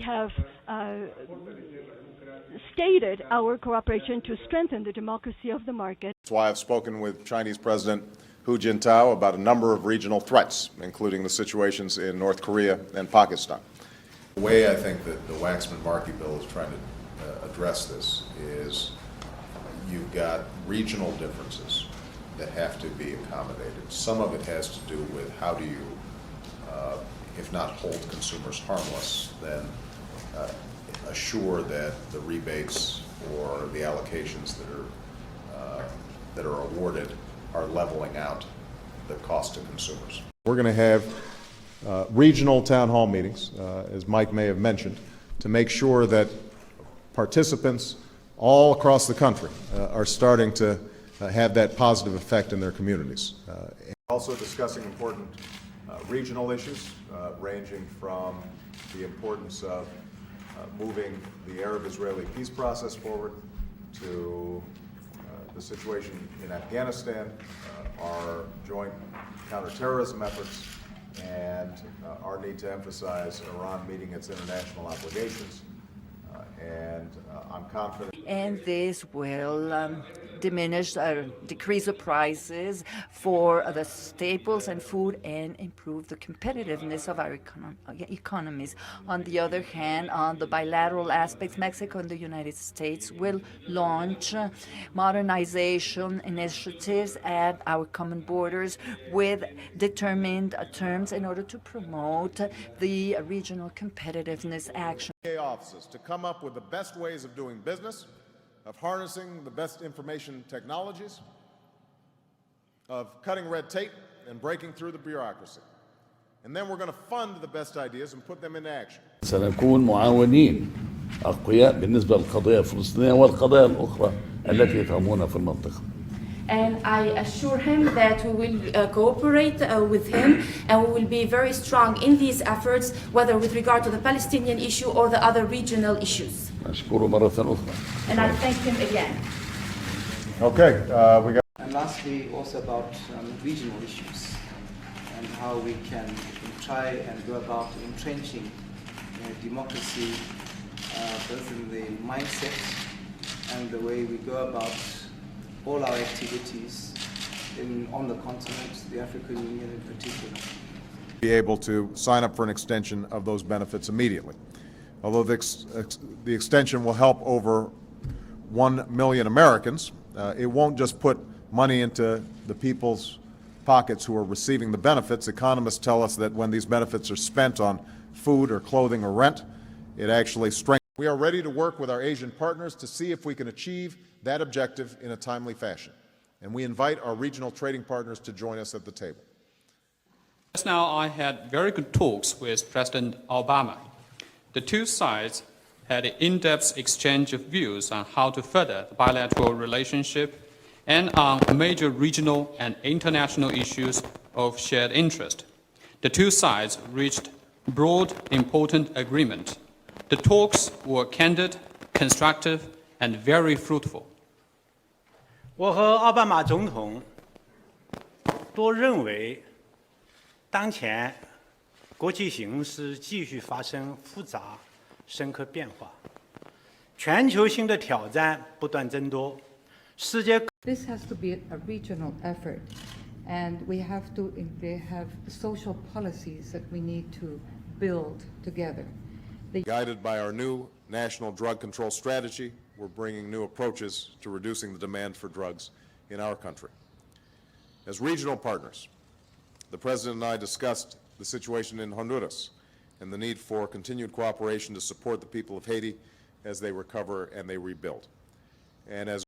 have stated our cooperation to strengthen the democracy of the market. That's why I've spoken with Chinese President Hu Jintao about a number of regional threats, including the situations in North Korea and Pakistan. The way I think that the Waxman-Markey bill is trying to address this is you've got regional differences that have to be accommodated. Some of it has to do with how do you, if not hold consumers harmless, then assure that the rebates or the allocations that are awarded are leveling out the cost to consumers. We're going to have regional town hall meetings, as Mike may have mentioned, to make sure that participants all across the country are starting to have that positive effect in their communities. Also discussing important regional issues, ranging from the importance of moving the Arab-Israeli peace process forward to the situation in Afghanistan, our joint counterterrorism efforts, and our need to emphasize Iran meeting its international obligations. And I'm confident. And this will diminish or decrease the prices for the staples and food and improve the competitiveness of our economies. On the other hand, on the bilateral aspects, Mexico and the United States will launch modernization initiatives at our common borders with determined terms in order to promote the regional competitiveness action. Offices to come up with the best ways of doing business, of harnessing the best information technologies, of cutting red tape and breaking through the bureaucracy. And then we're going to fund the best ideas and put them into action. سنكون معاونين أقوياء بالنسبة للقضية الفلسطينية والقضايا الأخرى التي تهمنا في المنطقة. And I assure him that we will cooperate with him, and we will be very strong in these efforts, whether with regard to the Palestinian issue or the other regional issues. أشكره مرة أخرى. And I thank him again. Okay, we got. And lastly, also about regional issues and how we can try and go about entrenching democracy, both in the mindset and the way we go about all our activities on the continent, the African Union in particular. Be able to sign up for an extension of those benefits immediately. Although the extension will help over 1 million Americans, it won't just put money into the people's pockets who are receiving the benefits. Economists tell us that when these benefits are spent on food or clothing or rent, it actually strengthens. We are ready to work with our Asian partners to see if we can achieve that objective in a timely fashion. And we invite our regional trading partners to join us at the table. Just now, I had very good talks with President Obama. The two sides had an in-depth exchange of views on how to further the bilateral relationship and on major regional and international issues of shared interest. The two sides reached broad, important agreement. The talks were candid, constructive, and very fruitful. 我和奥巴马总统都认为，当前国际形势继续发生复杂、深刻变化，全球性的挑战不断增多，世界。This has to be a regional effort, and we have to have social policies that we need to build together. Guided by our new national drug control strategy, we're bringing new approaches to reducing the demand for drugs in our country. As regional partners, the President and I discussed the situation in Honduras and the need for continued cooperation to support the people of Haiti as they recover and they rebuild. And as